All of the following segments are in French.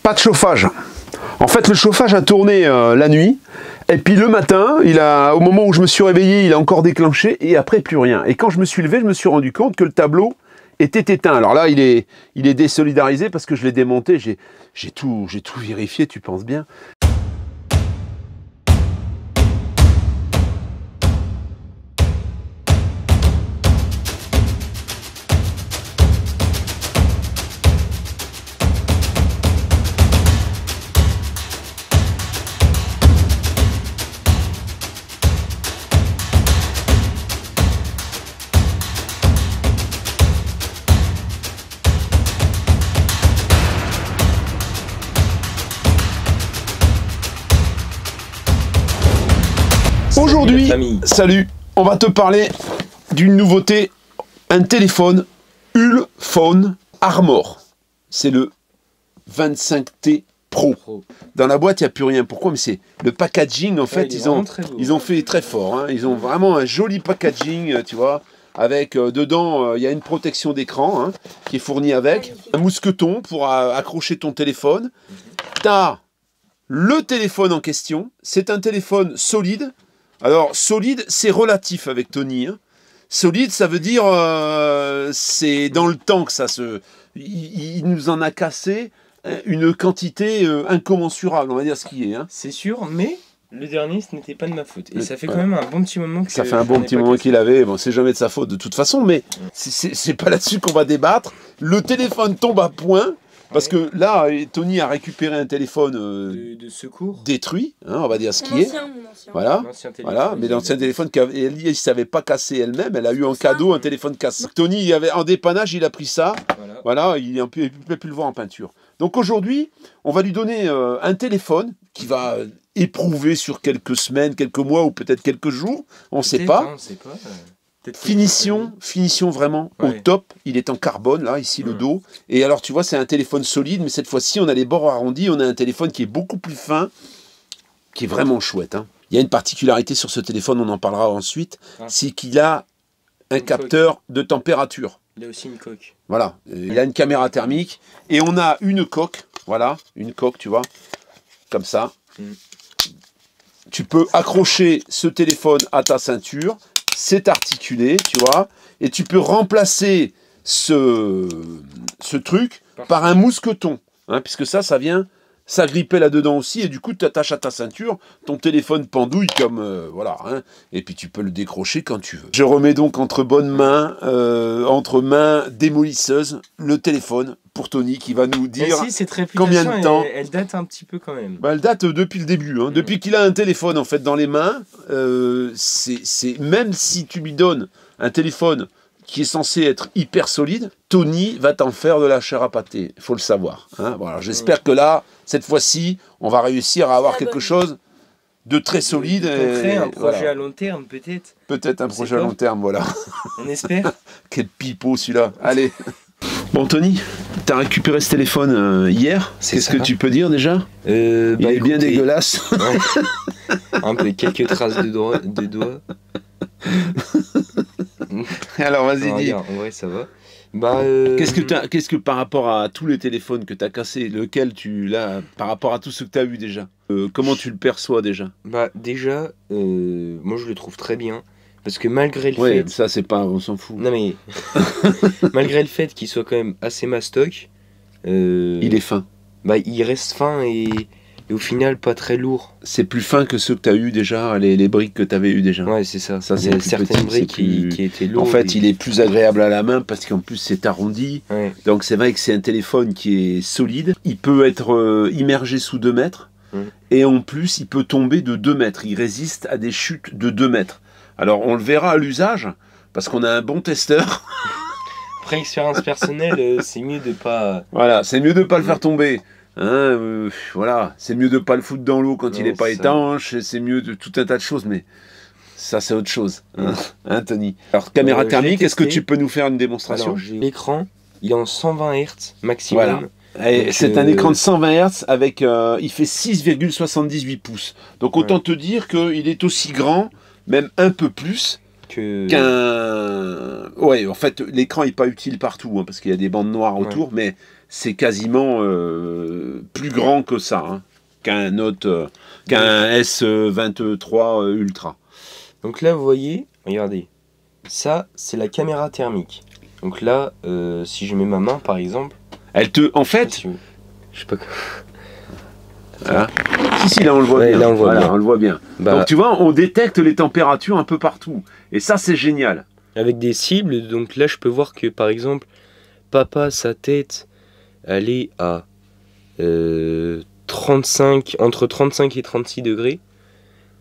pas de chauffage. En fait, le chauffage a tourné la nuit. Et puis le matin, au moment où je me suis réveillé, il a encore déclenché. Et après, plus rien. Et quand je me suis levé, je me suis rendu compte que le tableau était éteint. Alors là, il est désolidarisé parce que je l'ai démonté. J'ai tout vérifié, tu penses bien. Aujourd'hui, salut, on va te parler d'une nouveauté, un téléphone Ulfone Armor. C'est le 25T Pro. Dans la boîte, il n'y a plus rien. Pourquoi? Mais c'est le packaging, en fait, ils ont fait très fort. Hein. Ils ont vraiment un joli packaging, tu vois, avec dedans, il y a une protection d'écran hein, qui est fournie avec, un mousqueton pour accrocher ton téléphone. Tu as le téléphone en question, c'est un téléphone solide. Alors, solide, c'est relatif avec Tony. Hein. Solide, ça veut dire c'est dans le temps que ça se... Il nous en a cassé une quantité incommensurable, on va dire ce qui est. Hein. C'est sûr, mais le dernier, ce n'était pas de ma faute. Et ça fait quand même un bon petit moment que... Ça fait un bon petit moment qu'il avait. Bon, c'est jamais de sa faute de toute façon, mais c'est pas là-dessus qu'on va débattre. Le téléphone tombe à point. Parce que là, Tony a récupéré un téléphone de secours détruit, hein, on va dire ce qui est. Mon ancien. Voilà, mais l'ancien téléphone qu'elle ne savait pas casser elle-même, elle a eu en cadeau un téléphone cassé. Tony, il avait, en dépannage, il a pris ça, voilà il ne peut plus le voir en peinture. Donc aujourd'hui, on va lui donner un téléphone qui va éprouver sur quelques semaines, quelques mois ou peut-être quelques jours, on ne sait pas. On sait pas. Finition vraiment au top. Il est en carbone, là, ici, le dos. Et alors, tu vois, c'est un téléphone solide, mais cette fois-ci, on a les bords arrondis. On a un téléphone qui est beaucoup plus fin, qui est vraiment chouette. Hein. Il y a une particularité sur ce téléphone, on en parlera ensuite, c'est qu'il a un capteur de température. Il a aussi une coque. Voilà, il a une caméra thermique. Et on a une coque, voilà, une coque, tu vois, comme ça. Tu peux accrocher ce téléphone à ta ceinture. C'est articulé, tu vois, et tu peux remplacer ce truc par un mousqueton, hein, puisque ça vient s'agripper là-dedans aussi, et du coup, tu attaches à ta ceinture, ton téléphone pendouille comme, voilà, hein, et puis tu peux le décrocher quand tu veux. Je remets donc entre bonnes mains, entre mains démolisseuses, le téléphone pour Tony qui va nous dire combien de temps. Elle date un petit peu quand même. Bah, elle date depuis le début. Hein. Depuis qu'il a un téléphone en fait dans les mains, même si tu lui donnes un téléphone qui est censé être hyper solide, Tony va t'en faire de la chair à pâté. Il faut le savoir. Hein. Voilà, j'espère que là, cette fois-ci, on va réussir à avoir quelque chose de très solide. Un projet à long terme, peut-être. Peut-être un projet à long terme, voilà. On espère. Quel pipeau celui-là. Allez. Bon, Tony, tu as récupéré ce téléphone hier. Qu'est-ce que tu peux dire déjà? Il est bien dégueulasse. Ouais. Un peu, quelques traces de doigts. Alors, vas-y, dis. En vrai, ça va. Qu'est-ce que par rapport à tous les téléphones que tu as cassés, lequel par rapport à tout ce que tu as eu déjà, comment tu le perçois déjà? Déjà, moi je le trouve très bien. Parce que malgré le fait... ça c'est pas... on s'en fout. Non mais... malgré le fait qu'il soit quand même assez mastoc... il est fin. Il reste fin et au final pas très lourd. C'est plus fin que ceux que tu as eu déjà, les briques que tu avais eu déjà. Ouais, c'est ça. Ça il y a certaines briques qui étaient lourdes. En fait, il est plus agréable à la main parce qu'en plus c'est arrondi. Ouais. Donc c'est vrai que c'est un téléphone qui est solide. Il peut être immergé sous 2 mètres. Et en plus, il peut tomber de 2 mètres. Il résiste à des chutes de 2 mètres. Alors, on le verra à l'usage, parce qu'on a un bon testeur. Après expérience personnelle, c'est mieux de pas... Voilà, c'est mieux de pas le faire tomber. Hein, voilà, c'est mieux de pas le foutre dans l'eau quand il n'est pas étanche. C'est mieux de tout un tas de choses, mais ça, c'est autre chose. Hein, Tony? Alors, caméra thermique, est-ce que tu peux nous faire une démonstration? L'écran, il est en 120 Hz maximum. Voilà. C'est un écran de 120 Hz avec, il fait 6,78 pouces. Donc, autant te dire qu'il est aussi grand, même un peu plus qu'un... Ouais, en fait, l'écran n'est pas utile partout, hein, parce qu'il y a des bandes noires autour, mais c'est quasiment plus grand que ça, hein, qu'un S23 Ultra. Donc là, vous voyez, regardez, ça, c'est la caméra thermique. Donc là, si je mets ma main, par exemple... En fait... Je sais pas quoi... Voilà. Si, là on le voit bien. Là, on voit bien. On le voit bien. Bah, donc tu vois, on détecte les températures un peu partout. Et ça, c'est génial. avec des cibles, donc là, je peux voir que, par exemple, papa, sa tête, elle est à 35, entre 35 et 36 degrés.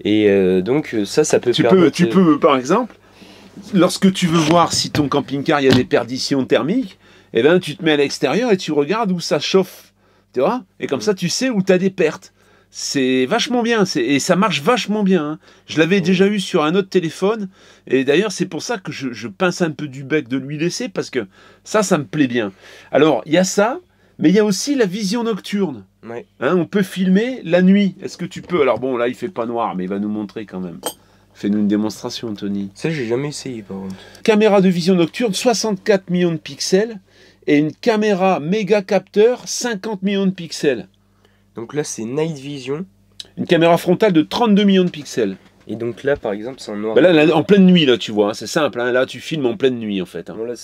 Et donc ça peut permettre... Tu peux, par exemple, lorsque tu veux voir si ton camping-car, il y a des perditions thermiques, eh ben, tu te mets à l'extérieur et tu regardes où ça chauffe. Tu vois? Et comme ça, tu sais où tu as des pertes. C'est vachement bien. Et ça marche vachement bien. Hein. Je l'avais déjà eu sur un autre téléphone. Et d'ailleurs, c'est pour ça que je pince un peu du bec de lui laisser, parce que ça me plaît bien. Alors, il y a ça, mais il y a aussi la vision nocturne. Ouais. Hein, on peut filmer la nuit. Est-ce que tu peux? Alors bon, là, il fait pas noir, mais il va nous montrer quand même. Fais-nous une démonstration, Tony. Ça, j'ai jamais essayé, par contre. Caméra de vision nocturne, 64 millions de pixels. Et une caméra méga capteur, 50 millions de pixels. Donc là, c'est Night Vision. Une caméra frontale de 32 millions de pixels. Et donc là, par exemple, c'est en noir. Bah là, en pleine nuit, là, tu vois, hein, c'est simple. Hein, là, tu filmes en pleine nuit, en fait. Hein. Bon, là,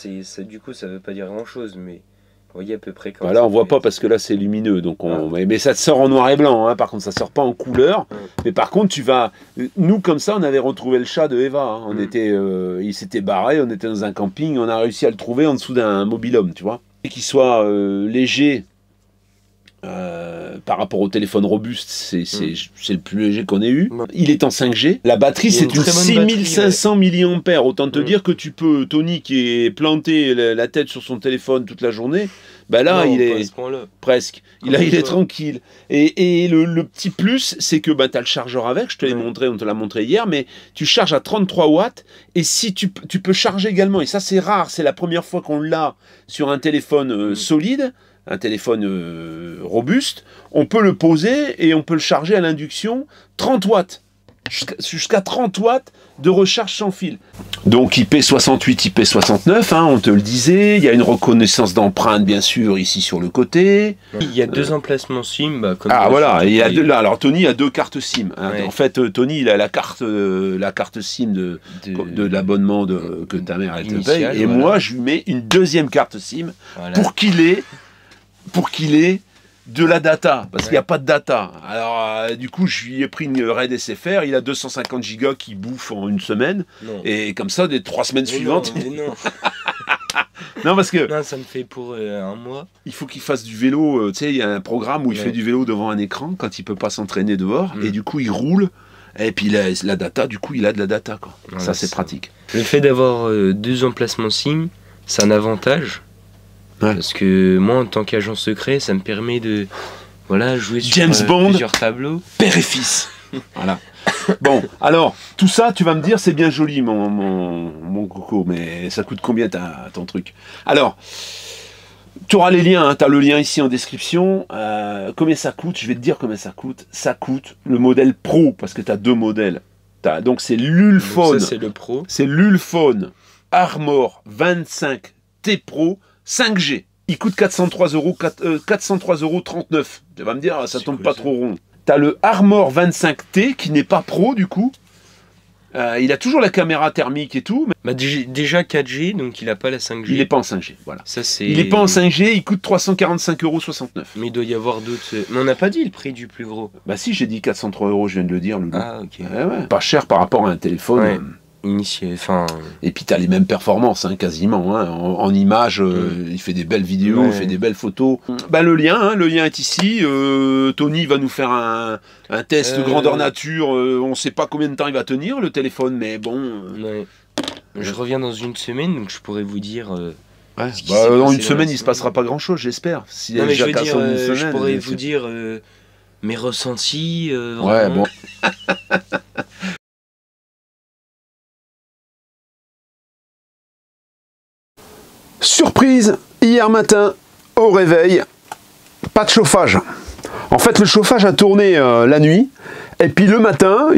du coup, ça veut pas dire grand-chose, mais vous voyez à peu près comment... Bah là, on voit pas parce que là, c'est lumineux. Donc mais ça te sort en noir et blanc. Hein, par contre, ça sort pas en couleur. Mais par contre, tu vas... Nous, comme ça, on avait retrouvé le chat de Eva. Hein. Il s'était barré, on était dans un camping, on a réussi à le trouver en dessous d'un mobil-home, tu vois. Et qu'il soit léger... par rapport au téléphone robuste, c'est le plus léger qu'on ait eu. Il est en 5G. La batterie, c'est une 6500 mAh. Autant te dire que tu peux, Tony qui est planté la tête sur son téléphone toute la journée, bah là, non, il est presque. Il est tranquille. Et le petit plus, c'est que bah, tu as le chargeur avec. Je te l'ai montré, on te l'a montré hier, mais tu charges à 33 watts. Et si tu peux charger également, et ça c'est rare, c'est la première fois qu'on l'a sur un téléphone solide, un téléphone robuste, on peut le poser et on peut le charger à l'induction 30 watts. Jusqu'à 30 watts de recharge sans fil. Donc IP68, IP69, hein, on te le disait, il y a une reconnaissance d'empreinte bien sûr ici sur le côté. Il y a deux emplacements SIM. Bah, comme voilà, il y a là, alors Tony a deux cartes SIM. Hein. Ouais. En fait, Tony il a la carte SIM de l'abonnement que ta mère elle te paye. Et moi je lui mets une deuxième carte SIM pour qu'il ait de la data, parce qu'il n'y a pas de data. Alors, du coup, je lui ai pris une RAID SFR, il a 250 gigas qui bouffe en une semaine, et comme ça, des 3 semaines suivantes... Non. Non, parce que... Non, ça me fait pour un mois. Il faut qu'il fasse du vélo, tu sais, il y a un programme où il fait du vélo devant un écran, quand il peut pas s'entraîner dehors, et du coup, il roule, et puis la data, du coup, il a de la data, quoi. Voilà, ça, c'est pratique. Le fait d'avoir deux emplacements SIM, c'est un avantage. Ouais. Parce que moi, en tant qu'agent secret, ça me permet de jouer sur James Bond, plusieurs tableaux. Père et fils. Voilà. Bon, alors, tout ça, tu vas me dire, c'est bien joli, mon coco, mais ça coûte combien ton truc? Alors, tu auras les liens, hein, tu as le lien ici en description. Combien ça coûte? Je vais te dire combien ça coûte. Ça coûte le modèle Pro, parce que tu as deux modèles. Donc, c'est l'Ulfone. Ça, c'est le Pro. C'est l'Ulfone Armor 25T Pro 5G. Il coûte 403,39 €. Tu vas me dire, ça tombe pas trop rond. Tu as le Armor 25T qui n'est pas pro du coup. Il a toujours la caméra thermique et tout. Mais... Bah, déjà 4G, donc il n'a pas la 5G. Il n'est pas en 5G, voilà. Ça, il n'est pas en 5G, il coûte 345,69 €. Mais il doit y avoir d'autres... Mais on n'a pas dit le prix du plus gros. Bah si, j'ai dit 403 €, je viens de le dire. Ah, ok. Ouais. Pas cher par rapport à un téléphone. Ouais. Et puis tu as les mêmes performances, hein, quasiment. Hein. En images, il fait des belles vidéos, il fait des belles photos. Bah, le lien est ici. Tony va nous faire un test grandeur nature. On ne sait pas combien de temps il va tenir, le téléphone, mais bon... Je reviens dans une semaine, donc je pourrais vous dire... dans une semaine, il ne se passera pas grand-chose, j'espère. Non, mais je pourrais vous dire mes ressentis. Ouais, bon... Surprise, hier matin, au réveil, pas de chauffage. En fait, le chauffage a tourné la nuit, et puis le matin,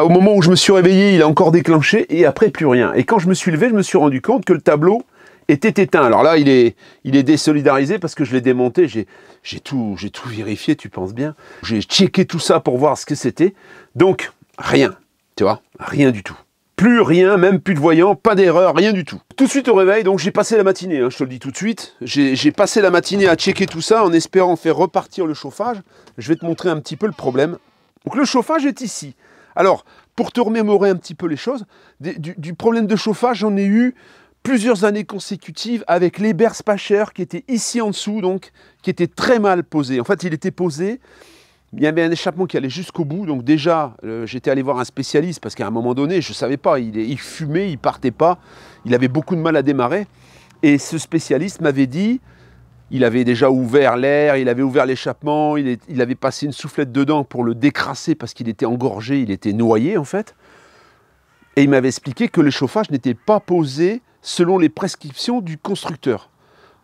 au moment où je me suis réveillé, il a encore déclenché, et après plus rien. Et quand je me suis levé, je me suis rendu compte que le tableau, était éteint. Alors là, il est désolidarisé parce que je l'ai démonté. J'ai tout vérifié, tu penses bien. J'ai checké tout ça pour voir ce que c'était. Donc, rien, tu vois, rien du tout. Plus rien, même plus de voyant, pas d'erreur, rien du tout. Tout de suite au réveil, donc j'ai passé la matinée, hein, je te le dis tout de suite. J'ai passé la matinée à checker tout ça en espérant faire repartir le chauffage. Je vais te montrer un petit peu le problème. Donc le chauffage est ici. Alors, pour te remémorer un petit peu les choses, du problème de chauffage, j'en ai eu plusieurs années consécutives avec l'Eberspacher qui était ici en dessous, donc qui était très mal posé. En fait, il était posé. Il y avait un échappement qui allait jusqu'au bout, donc déjà, j'étais allé voir un spécialiste, parce qu'à un moment donné, je ne savais pas, il fumait, il ne partait pas, il avait beaucoup de mal à démarrer, et ce spécialiste m'avait dit, il avait déjà ouvert l'air, il avait ouvert l'échappement, il avait passé une soufflette dedans pour le décrasser, parce qu'il était engorgé, il était noyé en fait, et il m'avait expliqué que le chauffage n'était pas posé selon les prescriptions du constructeur.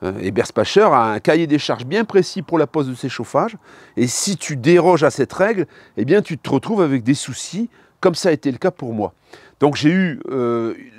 Eberspacher a un cahier des charges bien précis pour la pose de ces chauffages, et si tu déroges à cette règle, eh bien tu te retrouves avec des soucis, comme ça a été le cas pour moi. Donc j'ai eu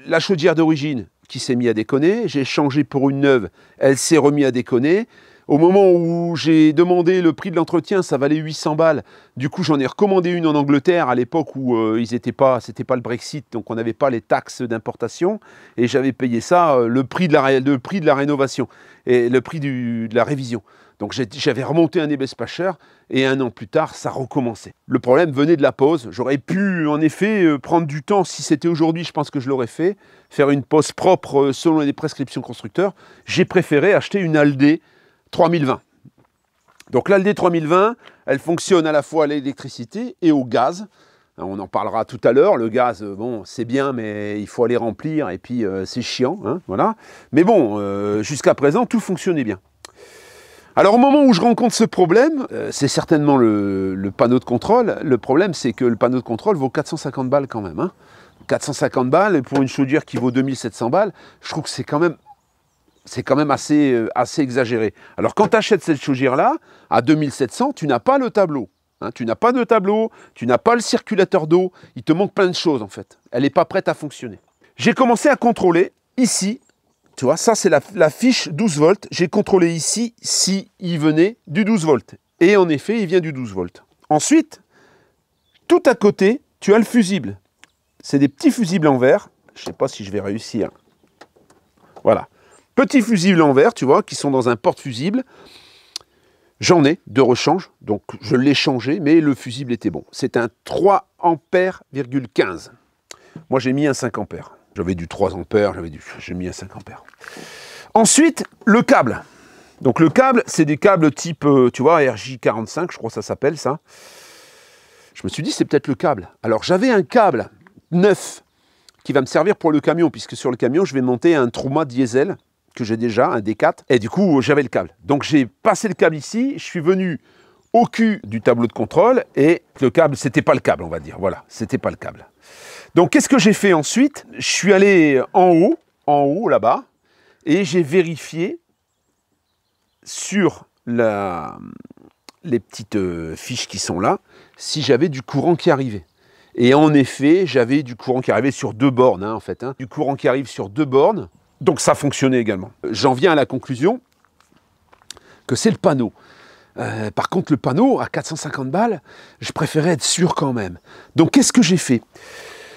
la chaudière d'origine qui s'est mise à déconner, j'ai changé pour une neuve, elle s'est remise à déconner. Au moment où j'ai demandé le prix de l'entretien, ça valait 800 balles. Du coup, j'en ai recommandé une en Angleterre à l'époque où c'était pas le Brexit, donc on n'avait pas les taxes d'importation. Et j'avais payé ça, le prix de la rénovation et le prix de la révision. Donc j'avais remonté un Eberspacher et un an plus tard, ça recommençait. Le problème venait de la pose. J'aurais pu en effet prendre du temps, si c'était aujourd'hui, je pense que je l'aurais fait, faire une pose propre selon les prescriptions constructeurs. J'ai préféré acheter une Aldé 3020. Donc l'Aldé 3020, elle fonctionne à la fois à l'électricité et au gaz. On en parlera tout à l'heure. Le gaz, bon, c'est bien, mais il faut aller remplir et puis c'est chiant, hein, voilà. Mais bon, jusqu'à présent, tout fonctionnait bien. Alors au moment où je rencontre ce problème, c'est certainement le panneau de contrôle. Le problème, c'est que le panneau de contrôle vaut 450 balles quand même. Hein. 450 balles pour une chaudière qui vaut 2700 balles, je trouve que c'est quand même assez exagéré. Alors quand tu achètes cette chaudière-là, à 2700, tu n'as pas le tableau. Hein, tu n'as pas de tableau, tu n'as pas le circulateur d'eau, il te manque plein de choses en fait. Elle n'est pas prête à fonctionner. J'ai commencé à contrôler ici, tu vois, ça c'est la fiche 12 volts. J'ai contrôlé ici s'il venait du 12 volts. Et en effet, il vient du 12 volts. Ensuite, tout à côté, tu as le fusible. C'est des petits fusibles en verre. Je ne sais pas si je vais réussir. Voilà. Petits fusibles en verre, tu vois, qui sont dans un porte-fusible. J'en ai de rechange, donc je l'ai changé, mais le fusible était bon. C'est un 3 ampères,15. Moi, j'ai mis un 5 ampères. J'avais du 3 ampères, j'ai mis un 5 ampères. Ensuite, le câble. Donc le câble, c'est des câbles type, tu vois, RJ45, je crois que ça s'appelle ça. Je me suis dit, c'est peut-être le câble. Alors j'avais un câble neuf qui va me servir pour le camion, puisque sur le camion, je vais monter un Truma diesel que j'ai déjà, un D4, et du coup, j'avais le câble. Donc j'ai passé le câble ici, je suis venu au cul du tableau de contrôle, et le câble, c'était pas le câble, on va dire, voilà, c'était pas le câble. Donc qu'est-ce que j'ai fait ensuite? Je suis allé en haut là-bas, et j'ai vérifié sur les petites fiches qui sont là, si j'avais du courant qui arrivait. Et en effet, j'avais du courant qui arrivait sur 2 bornes, hein, en fait. Hein. Du courant qui arrive sur 2 bornes, donc ça fonctionnait également. J'en viens à la conclusion que c'est le panneau. Par contre, le panneau, à 450 balles, je préférais être sûr quand même. Donc qu'est-ce que j'ai fait?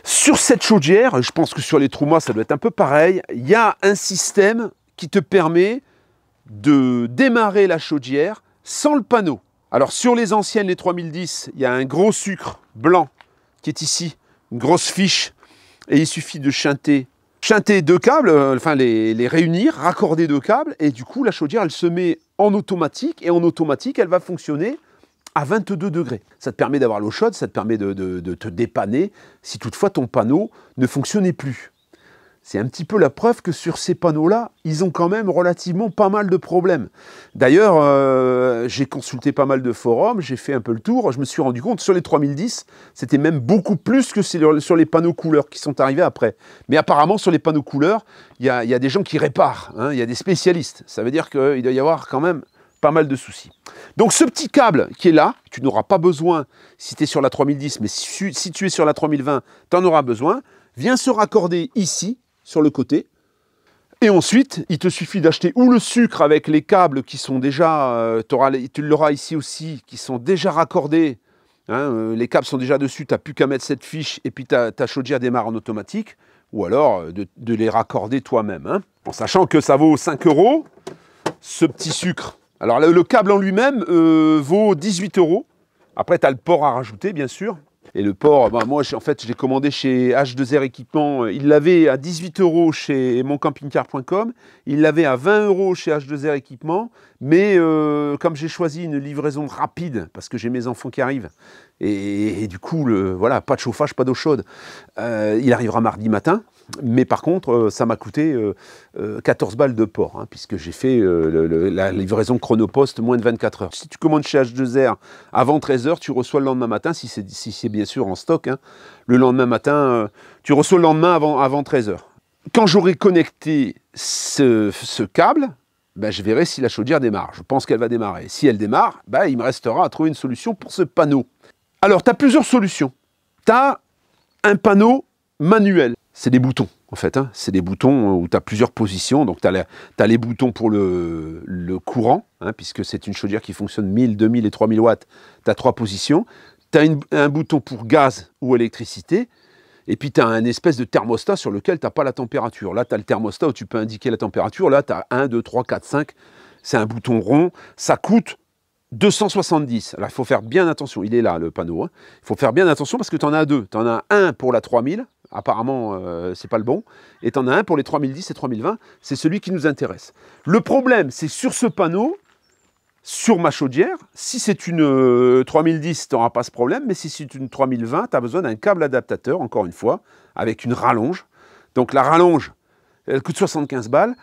Sur cette chaudière, je pense que sur les Truma, ça doit être un peu pareil, il y a un système qui te permet de démarrer la chaudière sans le panneau. Alors sur les anciennes, les 3010, il y a un gros sucre blanc qui est ici, une grosse fiche, et il suffit de chanter 2 câbles, enfin les réunir, raccorder 2 câbles, et du coup la chaudière elle se met en automatique, et en automatique elle va fonctionner à 22 degrés. Ça te permet d'avoir l'eau chaude, ça te permet de te dépanner si toutefois ton panneau ne fonctionnait plus. C'est un petit peu la preuve que sur ces panneaux-là, ils ont quand même relativement pas mal de problèmes. D'ailleurs, j'ai consulté pas mal de forums, j'ai fait un peu le tour, je me suis rendu compte, sur les 3010, c'était même beaucoup plus que sur les panneaux couleurs qui sont arrivés après. Mais apparemment, sur les panneaux couleurs, il y a des gens qui réparent, hein, il y a des spécialistes. Ça veut dire qu'il doit y avoir quand même pas mal de soucis. Donc ce petit câble qui est là, tu n'auras pas besoin si tu es sur la 3010, mais si tu es sur la 3020, tu en auras besoin, vient se raccorder ici, sur le côté. Et ensuite, il te suffit d'acheter ou le sucre avec les câbles qui sont déjà, tu l'auras ici aussi, qui sont déjà raccordés. Hein, les câbles sont déjà dessus, tu n'as plus qu'à mettre cette fiche et puis ta chaudière démarre en automatique. Ou alors de les raccorder toi-même. Hein, en sachant que ça vaut 5 €, ce petit sucre. Alors le câble en lui-même vaut 18 €. Après, tu as le port à rajouter, bien sûr. Et le port, bah, moi, en fait, j'ai commandé chez H2R Équipement. Il l'avait à 18 € chez moncampingcar.com. Il l'avait à 20 € chez H2R Équipement. Mais comme j'ai choisi une livraison rapide, parce que j'ai mes enfants qui arrivent, et du coup, voilà, pas de chauffage, pas d'eau chaude, il arrivera mardi matin. Mais par contre, ça m'a coûté 14 balles de port, hein, puisque j'ai fait la livraison Chronopost moins de 24 heures. Si tu commandes chez H2R avant 13 h, tu reçois le lendemain matin, si c'est bien sûr en stock. Hein, le lendemain matin, tu reçois le lendemain avant 13 h. Quand j'aurai connecté ce câble, ben, je verrai si la chaudière démarre. Je pense qu'elle va démarrer. Si elle démarre, ben, il me restera à trouver une solution pour ce panneau. Alors, tu as plusieurs solutions. Tu as un panneau manuel. C'est des boutons, en fait. Hein. C'est des boutons où tu as plusieurs positions. Donc, tu as les boutons pour le courant, hein, puisque c'est une chaudière qui fonctionne 1000, 2000 et 3000 watts. Tu as 3 positions. Tu as un bouton pour gaz ou électricité. Et puis, tu as un espèce de thermostat sur lequel tu n'as pas la température. Là, tu as le thermostat où tu peux indiquer la température. Là, tu as 1, 2, 3, 4, 5. C'est un bouton rond. Ça coûte 270. Alors, il faut faire bien attention. Il est là, le panneau. Hein. Il faut faire bien attention parce que tu en as deux. Tu en as un pour la 3000. Apparemment, c'est pas le bon. Et tu en as un pour les 3010 et 3020. C'est celui qui nous intéresse. Le problème, c'est sur ce panneau, sur ma chaudière, si c'est une 3010, tu n'auras pas ce problème. Mais si c'est une 3020, tu as besoin d'un câble adaptateur, encore une fois, avec une rallonge. Donc la rallonge, elle coûte 75 balles.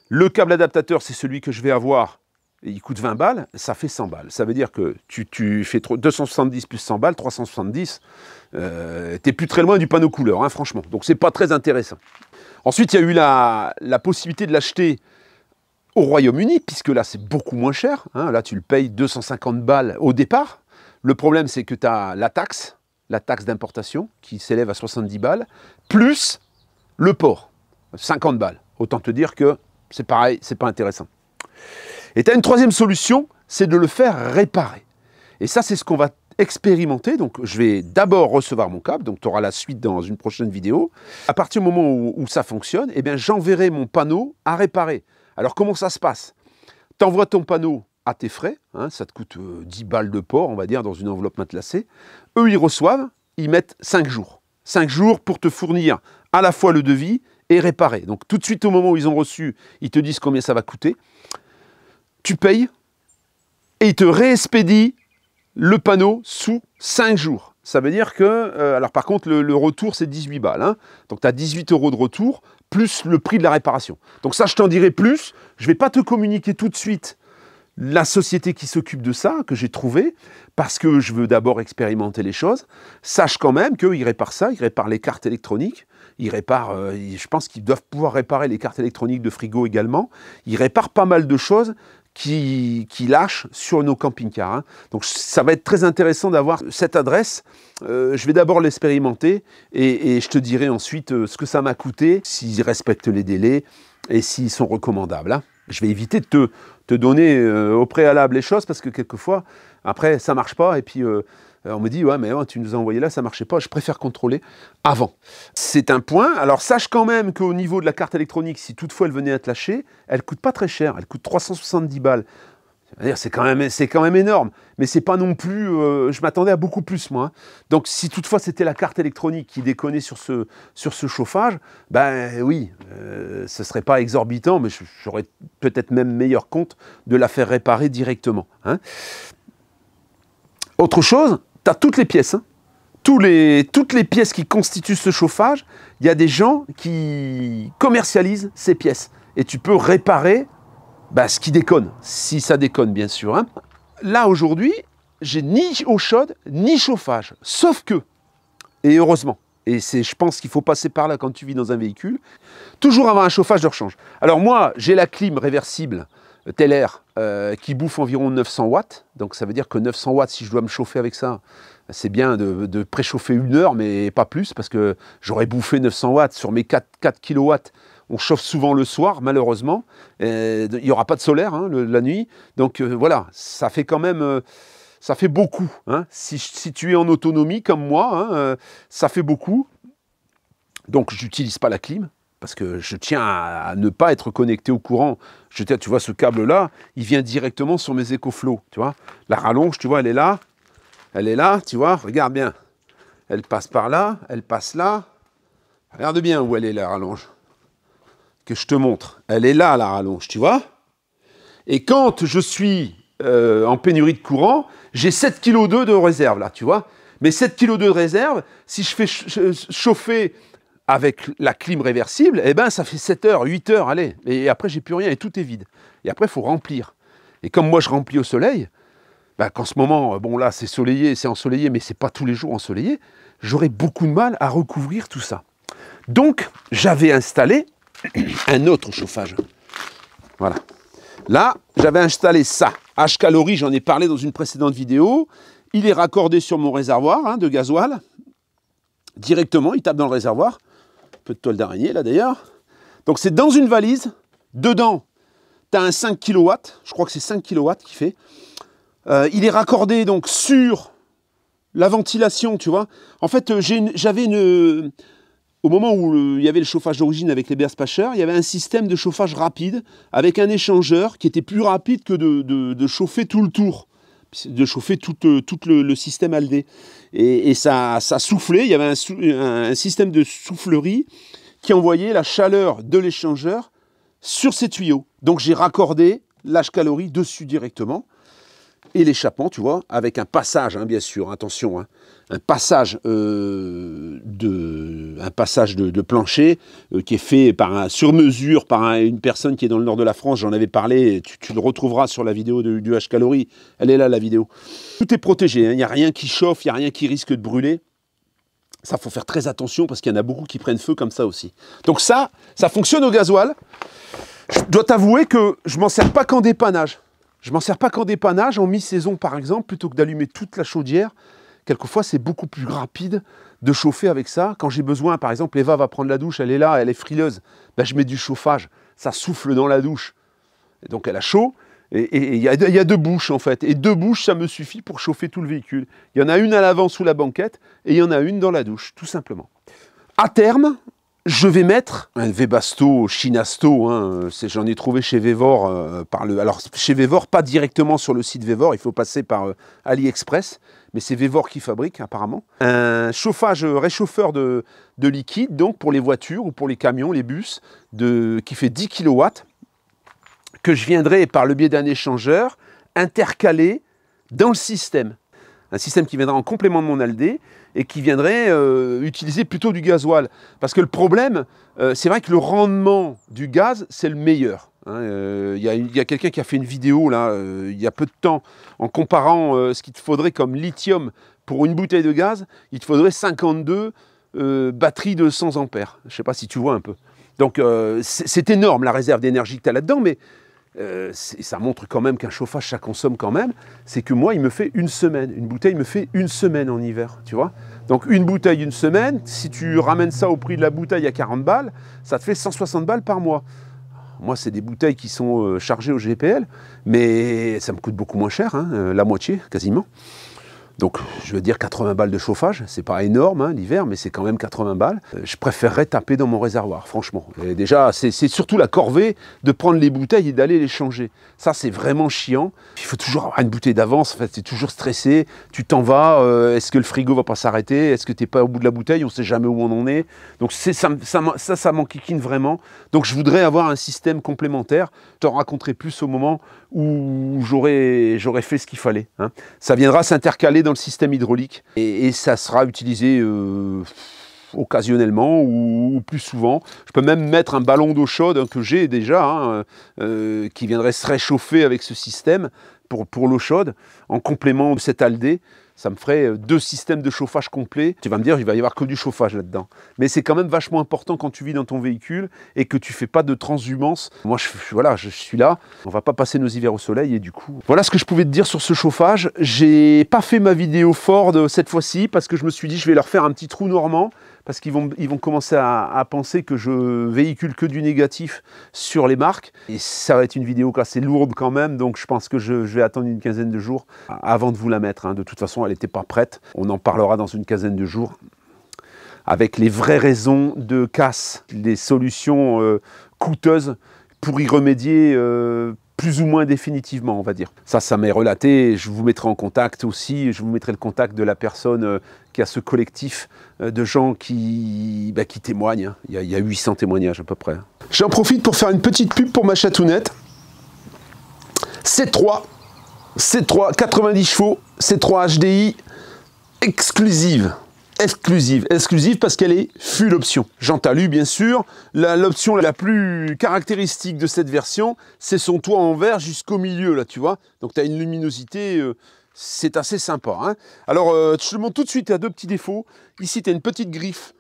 Le câble adaptateur, c'est celui que je vais avoir. Il coûte 20 balles, ça fait 100 balles. Ça veut dire que tu fais 270 plus 100 balles, 370. T'es plus très loin du panneau couleur, hein, franchement. Donc, c'est pas très intéressant. Ensuite, il y a eu la possibilité de l'acheter au Royaume-Uni, puisque là, c'est beaucoup moins cher. Hein. Là, tu le payes 250 balles au départ. Le problème, c'est que tu as la taxe d'importation, qui s'élève à 70 balles, plus le port, 50 balles. Autant te dire que c'est pareil, c'est pas intéressant. Et tu as une troisième solution, c'est de le faire réparer. Et ça, c'est ce qu'on va expérimenter. Donc, je vais d'abord recevoir mon câble. Donc, tu auras la suite dans une prochaine vidéo. À partir du moment où ça fonctionne, eh bien, j'enverrai mon panneau à réparer. Alors, comment ça se passe? Tu envoies ton panneau à tes frais. Hein, ça te coûte 10 balles de port, on va dire, dans une enveloppe matelassée. Eux, ils reçoivent, ils mettent 5 jours. 5 jours pour te fournir à la fois le devis et réparer. Donc, tout de suite, au moment où ils ont reçu, ils te disent combien ça va coûter. Tu payes et ils te réexpédient le panneau sous 5 jours. Ça veut dire que, alors par contre, le retour, c'est 18 balles. Hein. Donc, tu as 18 € de retour, plus le prix de la réparation. Donc ça, je t'en dirai plus. Je ne vais pas te communiquer tout de suite la société qui s'occupe de ça, que j'ai trouvé, parce que je veux d'abord expérimenter les choses. Sache quand même qu'ils réparent ça, ils réparent les cartes électroniques, ils réparent, je pense qu'ils doivent pouvoir réparer les cartes électroniques de frigo également. Ils réparent pas mal de choses qui lâchent sur nos camping-cars. Hein. Donc ça va être très intéressant d'avoir cette adresse. Je vais d'abord l'expérimenter et je te dirai ensuite ce que ça m'a coûté, s'ils respectent les délais et s'ils sont recommandables. Hein. Je vais éviter de te donner au préalable les choses parce que quelquefois, après, ça ne marche pas et puis on me dit « Ouais, mais tu nous as envoyé là, ça ne marchait pas. » Je préfère contrôler avant. C'est un point. Alors, sache quand même qu'au niveau de la carte électronique, si toutefois elle venait à être lâchée, elle ne coûte pas très cher. Elle coûte 370 balles. C'est quand même énorme. Mais c'est pas non plus... je m'attendais à beaucoup plus, moi. Hein. Donc, si toutefois c'était la carte électronique qui déconnait sur ce chauffage, ben oui, ce ne serait pas exorbitant, mais j'aurais peut-être même meilleur compte de la faire réparer directement. Hein. Autre chose, tu as toutes les pièces. Hein. Toutes les pièces qui constituent ce chauffage, il y a des gens qui commercialisent ces pièces. Et tu peux réparer ce qui déconne, si ça déconne bien sûr. Hein. Là aujourd'hui, j'ai ni eau chaude, ni chauffage. Sauf que, et heureusement, et je pense qu'il faut passer par là quand tu vis dans un véhicule, toujours avoir un chauffage de rechange. Alors moi, j'ai la clim réversible Teller qui bouffe environ 900 watts. Donc ça veut dire que 900 watts, si je dois me chauffer avec ça, c'est bien de préchauffer 1 heure, mais pas plus, parce que j'aurais bouffé 900 watts sur mes 4 kW. On chauffe souvent le soir, malheureusement. Il n'y aura pas de solaire hein, la nuit. Donc voilà, ça fait quand même... ça fait beaucoup. Hein. Si tu es en autonomie comme moi, hein, ça fait beaucoup. Donc je n'utilise pas la clim, parce que je tiens à ne pas être connecté au courant. Tu vois, ce câble-là, il vient directement sur mes EcoFlow. Tu vois, la rallonge, tu vois, elle est là. Elle est là, tu vois, regarde bien. Elle passe par là, elle passe là. Regarde bien où elle est, la rallonge. Que je te montre. Elle est là, la rallonge, tu vois. Et quand je suis en pénurie de courant, j'ai 7,2 kg de réserve, là, tu vois. Mais 7,2 kg de réserve, si je fais chauffer avec la clim réversible, eh ben, ça fait 7 heures, 8 heures, allez. Et après, j'ai plus rien et tout est vide. Et après, il faut remplir. Et comme moi, je remplis au soleil, ben, qu'en ce moment, bon là, c'est soleillé, c'est ensoleillé, mais c'est pas tous les jours ensoleillé, j'aurais beaucoup de mal à recouvrir tout ça. Donc, j'avais installé un autre chauffage. Voilà. Là, j'avais installé ça. H-Calorie, j'en ai parlé dans une précédente vidéo. Il est raccordé sur mon réservoir hein, de gasoil. Directement, il tape dans le réservoir. Un peu de toile d'araignée, là, d'ailleurs. Donc, c'est dans une valise. Dedans, tu as un 5 kW. Je crois que c'est 5 kW qui fait. Il est raccordé, donc, sur la ventilation, tu vois. En fait, j'avais une... Au moment où il y avait le chauffage d'origine avec les Berspacher, il y avait un système de chauffage rapide avec un échangeur qui était plus rapide que de chauffer tout le tour, de chauffer tout le système Aldé. Et ça soufflait, il y avait un système de soufflerie qui envoyait la chaleur de l'échangeur sur ces tuyaux. Donc j'ai raccordé l'H-Calorie dessus directement. Et l'échappement, tu vois, avec un passage, hein, bien sûr, attention, hein, un passage de plancher qui est fait sur mesure par une personne qui est dans le nord de la France. J'en avais parlé, tu le retrouveras sur la vidéo du H-Calorie. Elle est là, la vidéo. Tout est protégé, hein, il n'y a rien qui chauffe, il n'y a rien qui risque de brûler. Ça, faut faire très attention parce qu'il y en a beaucoup qui prennent feu comme ça aussi. Donc ça fonctionne au gasoil. Je dois t'avouer que je ne m'en sers pas qu'en dépannage. Je ne m'en sers pas qu'en dépannage, en mi-saison par exemple, plutôt que d'allumer toute la chaudière. Quelquefois, c'est beaucoup plus rapide de chauffer avec ça. Quand j'ai besoin, par exemple, Eva va prendre la douche, elle est là, elle est frileuse, ben, je mets du chauffage, ça souffle dans la douche. Et donc elle a chaud, et il y a 2 bouches en fait. Et 2 bouches, ça me suffit pour chauffer tout le véhicule. Il y en a une à l'avant sous la banquette, et il y en a une dans la douche, tout simplement. À terme, je vais mettre un Webasto, Chinasto, hein, j'en ai trouvé chez Vevor, alors chez Vevor, pas directement sur le site Vevor, il faut passer par AliExpress, mais c'est Vevor qui fabrique apparemment. Un réchauffeur de liquide, donc pour les voitures ou pour les camions, les bus, qui fait 10 kW, que je viendrai par le biais d'un échangeur intercaler dans le système. Un système qui viendra en complément de mon Aldé et qui viendrait utiliser plutôt du gasoil. Parce que le problème, c'est vrai que le rendement du gaz, c'est le meilleur. Il y a quelqu'un qui a fait une vidéo là, il y a peu de temps, en comparant ce qu'il te faudrait comme lithium pour une bouteille de gaz, il te faudrait 52 batteries de 100 ampères. Je ne sais pas si tu vois un peu. Donc c'est énorme la réserve d'énergie que tu as là-dedans, mais ça montre quand même qu'un chauffage, ça consomme quand même. C'est que moi, il me fait 1 semaine. Une bouteille me fait 1 semaine en hiver, tu vois. Donc une bouteille, 1 semaine, si tu ramènes ça au prix de la bouteille à 40 balles, ça te fait 160 balles par mois. Moi, c'est des bouteilles qui sont chargées au GPL, mais ça me coûte beaucoup moins cher, hein, la moitié, quasiment. Donc, je veux dire 80 balles de chauffage, c'est pas énorme hein, l'hiver, mais c'est quand même 80 balles. Je préférerais taper dans mon réservoir, franchement. Et déjà, c'est surtout la corvée de prendre les bouteilles et d'aller les changer. Ça, c'est vraiment chiant. Il faut toujours avoir une bouteille d'avance, en fait, c'est toujours stressé. Tu t'en vas, est-ce que le frigo va pas s'arrêter? Est-ce que tu n'es pas au bout de la bouteille? On ne sait jamais où on en est. Donc ça m'enquiquine vraiment. Donc je voudrais avoir un système complémentaire. Je t'en raconterai plus au moment où j'aurai fait ce qu'il fallait. Hein. Ça viendra s'intercaler dans le système hydraulique et ça sera utilisé occasionnellement ou plus souvent. Je peux même mettre un ballon d'eau chaude hein, que j'ai déjà, hein, qui viendrait se réchauffer avec ce système pour l'eau chaude, en complément de cet Aldé. Ça me ferait 2 systèmes de chauffage complets. Tu vas me dire, il va y avoir que du chauffage là-dedans. Mais c'est quand même vachement important quand tu vis dans ton véhicule et que tu fais pas de transhumance. Moi, voilà, je suis là. On va pas passer nos hivers au soleil et du coup... Voilà ce que je pouvais te dire sur ce chauffage. J'ai pas fait ma vidéo Ford cette fois-ci parce que je me suis dit, je vais leur faire un petit trou normand. Parce qu'ils vont commencer à penser que je véhicule que du négatif sur les marques. Et ça va être une vidéo assez lourde quand même, donc je pense que je vais attendre une quinzaine de jours avant de vous la mettre. Hein. De toute façon, elle n'était pas prête. On en parlera dans une quinzaine de jours. Avec les vraies raisons de casse, les solutions coûteuses pour y remédier plus ou moins définitivement, on va dire. Ça m'est relaté, je vous mettrai en contact aussi, je vous mettrai le contact de la personne qui a ce collectif de gens qui témoignent. Hein. Il y a 800 témoignages à peu près. J'en profite pour faire une petite pub pour ma chatounette. C3, 90 chevaux, C3 HDI, exclusive parce qu'elle est full option. Jean Talus, bien sûr. L'option la plus caractéristique de cette version, c'est son toit en verre jusqu'au milieu, là, tu vois. Donc, tu as une luminosité, c'est assez sympa. Hein. Alors, je te montre tout de suite, tu as 2 petits défauts. Ici, tu as une petite griffe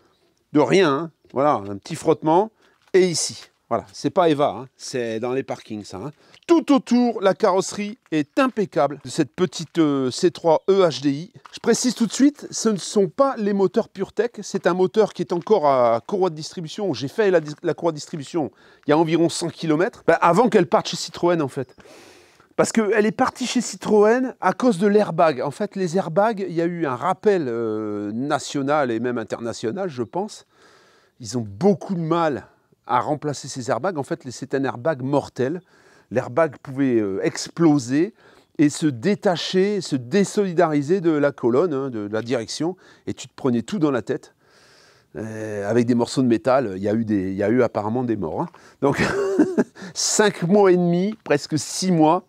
de rien. Hein. Voilà, un petit frottement. Et ici, voilà, c'est pas Eva, hein. C'est dans les parkings, ça. Hein. Tout autour, la carrosserie est impeccable de cette petite C3 EHDI. Je précise tout de suite, ce ne sont pas les moteurs PureTech, c'est un moteur qui est encore à courroie de distribution. J'ai fait la courroie de distribution il y a environ 100 km, avant qu'elle parte chez Citroën en fait. Parce qu'elle est partie chez Citroën à cause de l'airbag. En fait, les airbags, il y a eu un rappel national et même international, je pense. Ils ont beaucoup de mal à remplacer ces airbags. En fait, c'est un airbag mortel. L'airbag pouvait exploser et se détacher, se désolidariser de la colonne, hein, de la direction, et tu te prenais tout dans la tête. Avec des morceaux de métal, il y a eu apparemment des morts. Hein. Donc, 5 mois et demi, presque 6 mois,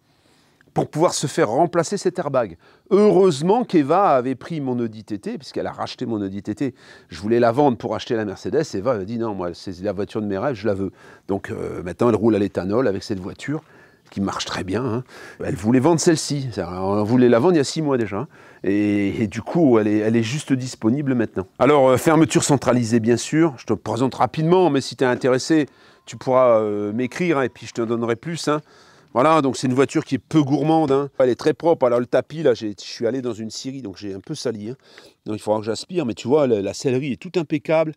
pour pouvoir se faire remplacer cet airbag. Heureusement qu'Eva avait pris mon Audi TT, puisqu'elle a racheté mon Audi TT. Je voulais la vendre pour acheter la Mercedes. Eva a dit non, moi, c'est la voiture de mes rêves, je la veux. Donc maintenant, elle roule à l'éthanol avec cette voiture qui marche très bien. Hein. Elle voulait vendre celle-ci. On voulait la vendre il y a 6 mois déjà. Et du coup, elle est juste disponible maintenant. Alors, fermeture centralisée, bien sûr. Je te présente rapidement, mais si tu es intéressé, tu pourras m'écrire hein, et puis je te donnerai plus. Hein. Voilà, donc c'est une voiture qui est peu gourmande, hein. Elle est très propre. Alors le tapis, là, je suis allé dans une scierie, donc j'ai un peu sali. Hein. Donc il faudra que j'aspire, mais tu vois, la sellerie est tout impeccable.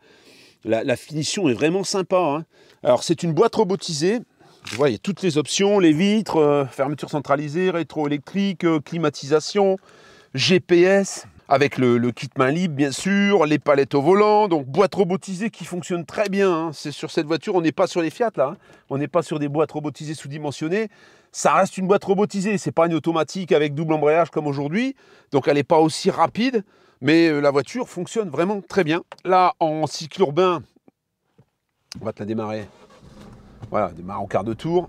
La finition est vraiment sympa. Hein. Alors c'est une boîte robotisée. Tu vois, il y a toutes les options, les vitres, fermeture centralisée, rétroélectrique, climatisation, GPS, avec le kit main libre, bien sûr, les palettes au volant, donc boîte robotisée qui fonctionne très bien. Hein. C'est sur cette voiture, on n'est pas sur les Fiat, là. Hein. On n'est pas sur des boîtes robotisées sous-dimensionnées. Ça reste une boîte robotisée, c'est pas une automatique avec double embrayage comme aujourd'hui, donc elle n'est pas aussi rapide, mais la voiture fonctionne vraiment très bien. Là, en cycle urbain, on va te la démarrer. Voilà, démarre en quart de tour.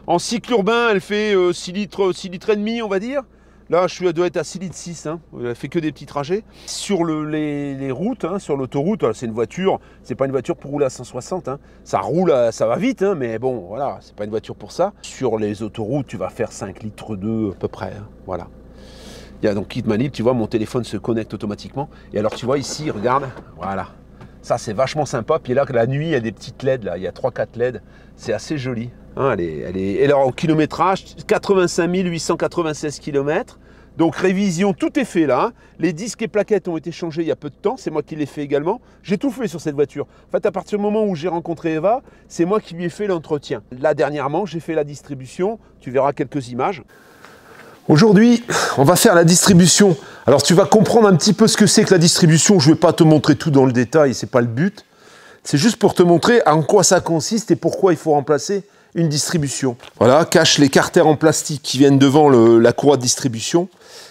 En cycle urbain, elle fait 6 litres et demi, on va dire. Là, elle doit être à 6 litres 6, hein. Elle fait que des petits trajets. Sur les routes, hein, sur l'autoroute, c'est une voiture, c'est pas une voiture pour rouler à 160. Hein. Ça roule, ça va vite, hein, mais bon, voilà, c'est pas une voiture pour ça. Sur les autoroutes, tu vas faire 5 litres 2 à peu près, hein, voilà. Il y a donc kit main libre, tu vois, mon téléphone se connecte automatiquement. Et alors, tu vois ici, regarde, voilà. Ça, c'est vachement sympa. Puis là, la nuit, il y a des petites LED, là, il y a 3-4 LED. C'est assez joli. Hein, et alors, en kilométrage, 85 896 km. Donc, révision, tout est fait là. Hein. Les disques et plaquettes ont été changés il y a peu de temps. C'est moi qui l'ai fait également. J'ai tout fait sur cette voiture. En fait, à partir du moment où j'ai rencontré Eva, c'est moi qui lui ai fait l'entretien. Là, dernièrement, j'ai fait la distribution. Tu verras quelques images. Aujourd'hui, on va faire la distribution. Alors, tu vas comprendre un petit peu ce que c'est que la distribution. Je ne vais pas te montrer tout dans le détail, ce n'est pas le but. C'est juste pour te montrer en quoi ça consiste et pourquoi il faut remplacer une distribution. Voilà, cache les carters en plastique qui viennent devant la courroie de distribution.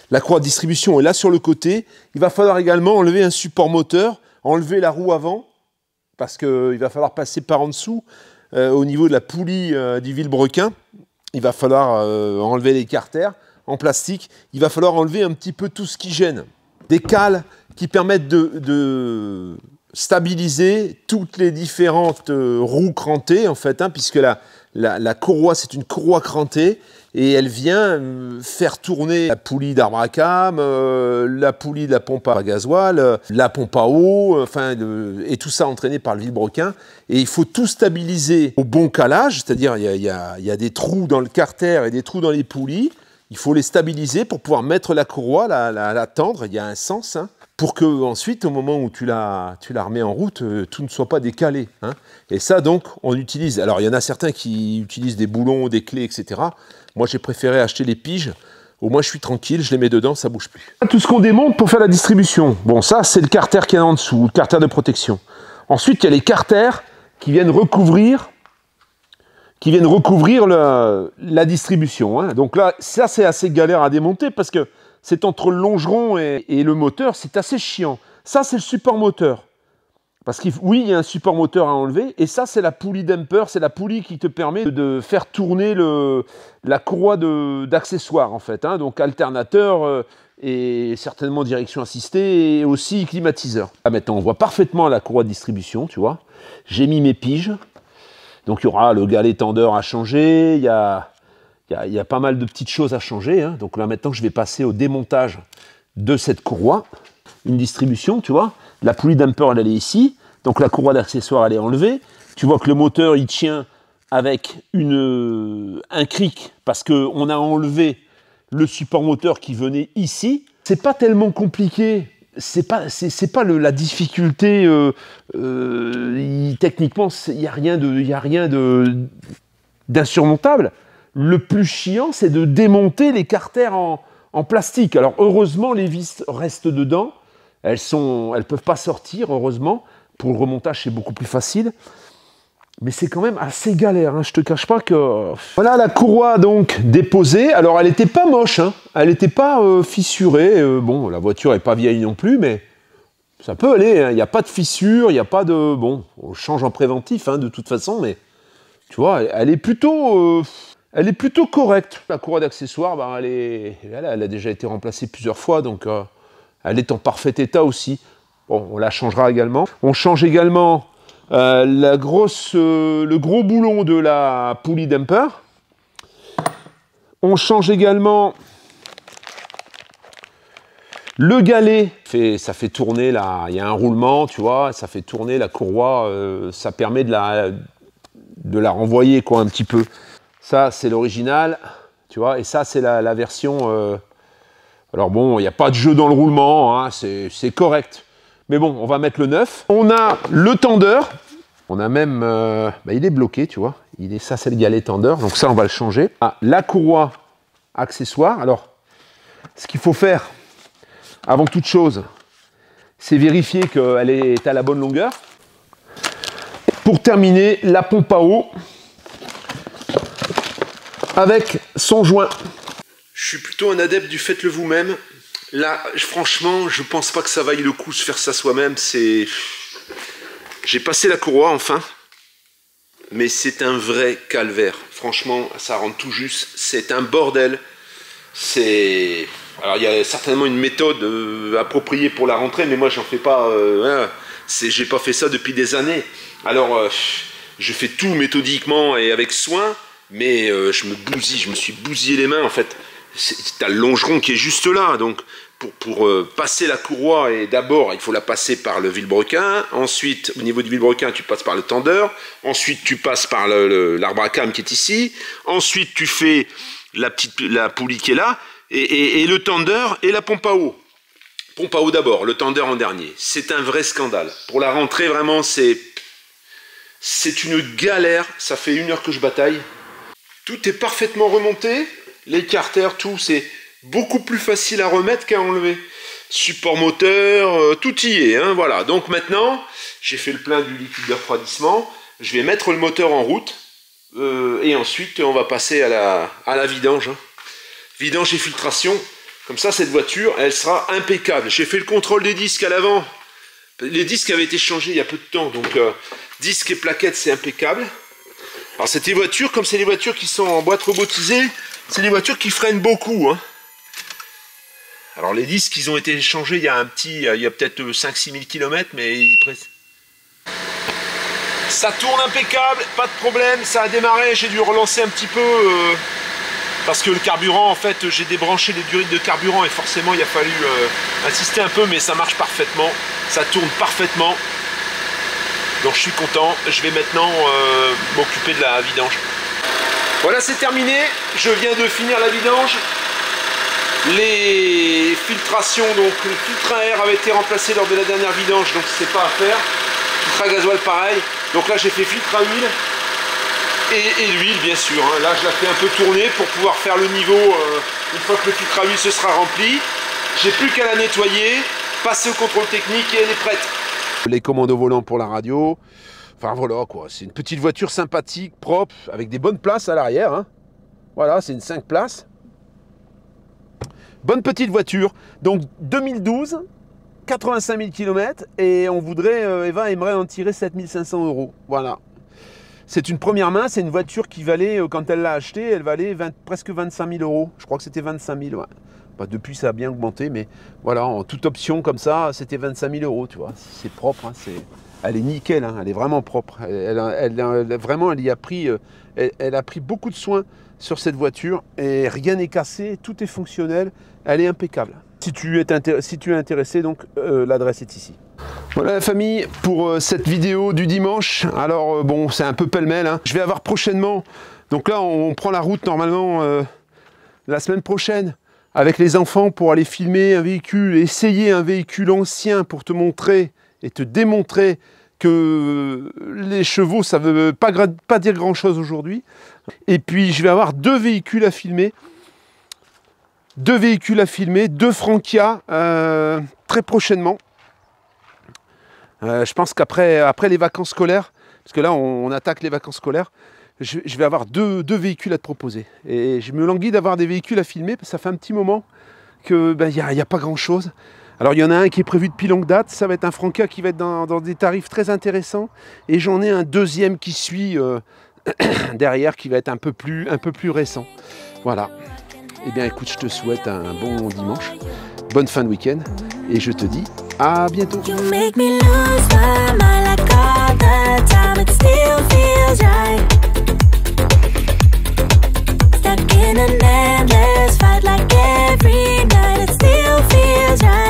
La courroie de distribution est là sur le côté. Il va falloir également enlever un support moteur, enlever la roue avant, parce qu'il va falloir passer par en dessous, au niveau de la poulie du vilebrequin. Il va falloir enlever les carters en plastique. Il va falloir enlever un petit peu tout ce qui gêne. Des cales qui permettent de stabiliser toutes les différentes roues crantées, en fait, hein, puisque La courroie, c'est une courroie crantée et elle vient faire tourner la poulie d'arbre à cam, la poulie de la pompe à gasoil, la pompe à eau, et tout ça entraîné par le vilebrequin. Et il faut tout stabiliser au bon calage, c'est-à-dire il y a des trous dans le carter et des trous dans les poulies. Il faut les stabiliser pour pouvoir mettre la courroie, la tendre, il y a un sens, hein, pour que ensuite, au moment où tu la remets en route, tout ne soit pas décalé. Hein. Et ça, donc, on utilise. Alors, il y en a certains qui utilisent des boulons, des clés, etc. Moi, j'ai préféré acheter les piges. Au moins, je suis tranquille, je les mets dedans, ça bouge plus. Tout ce qu'on démonte pour faire la distribution. Bon, ça, c'est le carter qui est en dessous, le carter de protection. Ensuite, il y a les carters qui viennent recouvrir la distribution. Hein. Donc là, ça, c'est assez galère à démonter parce que c'est entre le longeron et le moteur, c'est assez chiant. Ça, c'est le support moteur. Parce qu'il oui, il y a un support moteur à enlever. Et ça, c'est la poulie damper, c'est la poulie qui te permet de faire tourner la courroie d'accessoires, en fait. Hein. Donc, alternateur et certainement direction assistée et aussi climatiseur. Là, maintenant, on voit parfaitement la courroie de distribution, tu vois. J'ai mis mes piges. Donc, il y aura le galet tendeur à changer. Il y a pas mal de petites choses à changer. Hein. Donc là, maintenant, je vais passer au démontage de cette courroie. Une distribution, tu vois. La poulie damper, elle est ici. Donc la courroie d'accessoires, elle est enlevée. Tu vois que le moteur, il tient avec un cric parce qu'on a enlevé le support moteur qui venait ici. C'est pas tellement compliqué. C'est pas la difficulté. Techniquement, il n'y a rien d'insurmontable. Le plus chiant, c'est de démonter les carters en plastique. Alors heureusement, les vis restent dedans. Elles peuvent pas sortir, heureusement. Pour le remontage, c'est beaucoup plus facile. Mais c'est quand même assez galère. Hein. Je te cache pas que... Voilà la courroie donc déposée. Alors elle n'était pas moche. Hein. Elle n'était pas fissurée. Bon, la voiture n'est pas vieille non plus, mais ça peut aller. Hein. Il n'y a pas de fissure, il n'y a pas de... Bon, on change en préventif hein, de toute façon, mais tu vois, elle est plutôt correcte. La courroie d'accessoires, bah, elle a déjà été remplacée plusieurs fois, donc elle est en parfait état aussi. Bon, on la changera également. On change également le gros boulon de la poulie damper. On change également le galet. Ça fait tourner, il y a un roulement, tu vois, ça fait tourner la courroie, ça permet de la renvoyer quoi, un petit peu. Ça, c'est l'original, tu vois, et ça, c'est la version... Alors bon, il n'y a pas de jeu dans le roulement, hein, c'est correct. Mais bon, on va mettre le neuf. On a le tendeur. On a même... il est bloqué, tu vois. Ça, c'est le galet tendeur, donc ça, on va le changer. Ah, la courroie accessoire. Alors, ce qu'il faut faire, avant toute chose, c'est vérifier qu'elle est à la bonne longueur. Pour terminer, la pompe à eau avec son joint. Je suis plutôt un adepte du faites-le vous-même. Là, franchement, je pense pas que ça vaille le coup de se faire ça soi-même. J'ai passé la courroie enfin, mais c'est un vrai calvaire. Franchement, ça rentre tout juste. C'est un bordel. Alors, il y a certainement une méthode appropriée pour la rentrée, mais moi, j'en fais pas. J'ai pas fait ça depuis des années. Alors, je fais tout méthodiquement et avec soin, mais je me suis bousillé les mains en fait. T'as le longeron qui est juste là, donc pour passer la courroie, et d'abord il faut la passer par le vilebrequin, ensuite au niveau du vilebrequin tu passes par le tendeur, ensuite tu passes par l'arbre à cam qui est ici, ensuite tu fais la poulie qui est là, et le tendeur et la pompe à eau. Pompe à eau d'abord, le tendeur en dernier. C'est un vrai scandale. Pour la rentrée vraiment c'est une galère, ça fait 1 heure que je bataille. Tout est parfaitement remonté. Les carters, tout, c'est beaucoup plus facile à remettre qu'à enlever. Support moteur, tout y est, hein, voilà. Donc maintenant, j'ai fait le plein du liquide de refroidissement. Je vais mettre le moteur en route. Et ensuite, on va passer à la vidange. Hein. Vidange et filtration. Comme ça, cette voiture, elle sera impeccable. J'ai fait le contrôle des disques à l'avant. Les disques avaient été changés il y a peu de temps. Donc, disques et plaquettes, c'est impeccable. Alors, c'est des voitures, comme c'est des voitures qui sont en boîte robotisée, c'est des voitures qui freinent beaucoup. Hein. Alors les disques, ils ont été changés il y a peut-être 5-6 000 km, mais Ça tourne impeccable, pas de problème, ça a démarré, j'ai dû relancer un petit peu parce que le carburant, en fait, j'ai débranché les durites de carburant et forcément il a fallu insister un peu, mais ça marche parfaitement, ça tourne parfaitement. Donc je suis content, je vais maintenant m'occuper de la vidange. Voilà, c'est terminé, je viens de finir la vidange. Les filtrations, donc le filtre à air avait été remplacé lors de la dernière vidange, donc c'est pas à faire. Filtre à gasoil pareil, donc là j'ai fait filtre à huile et l'huile bien sûr, hein. Là je la fais un peu tourner pour pouvoir faire le niveau une fois que le filtre à huile se sera rempli. J'ai plus qu'à la nettoyer, passer au contrôle technique et elle est prête. Les commandes au volant pour la radio, enfin voilà quoi, c'est une petite voiture sympathique, propre, avec des bonnes places à l'arrière, hein. Voilà, c'est une 5 places. Bonne petite voiture, donc 2012, 85 000 km et on voudrait, Eva aimerait en tirer 7 500 €. Voilà. C'est une première main, c'est une voiture qui valait, quand elle l'a achetée, elle valait presque 25 000 €. Je crois que c'était 25 000, ouais. Bah, depuis ça a bien augmenté, mais voilà, en toute option comme ça, c'était 25 000 €, tu vois. C'est propre, hein, elle est nickel, hein, elle est vraiment propre. Vraiment, elle a pris beaucoup de soin sur cette voiture et rien n'est cassé, tout est fonctionnel, elle est impeccable. Si tu es intéressé, donc l'adresse est ici. Voilà la famille pour cette vidéo du dimanche. Alors bon, c'est un peu pêle-mêle, hein. Je vais avoir prochainement, donc là on prend la route normalement la semaine prochaine avec les enfants pour aller filmer un véhicule, essayer un véhicule ancien pour te montrer et te démontrer que les chevaux, ça ne veut pas dire grand-chose aujourd'hui. Et puis, je vais avoir deux véhicules à filmer. Deux Francia, très prochainement. Je pense qu'après les vacances scolaires, parce que là, on attaque les vacances scolaires, je vais avoir deux véhicules à te proposer. Et je me languis d'avoir des véhicules à filmer, parce que ça fait un petit moment qu'il n'y a pas grand-chose. Alors il y en a un qui est prévu depuis longue date, ça va être un Francia qui va être dans des tarifs très intéressants. Et j'en ai un deuxième qui suit derrière, qui va être un peu plus récent. Voilà. Eh bien écoute, je te souhaite un bon dimanche, bonne fin de week-end, et je te dis à bientôt. In an endless fight, like every night, it still feels right.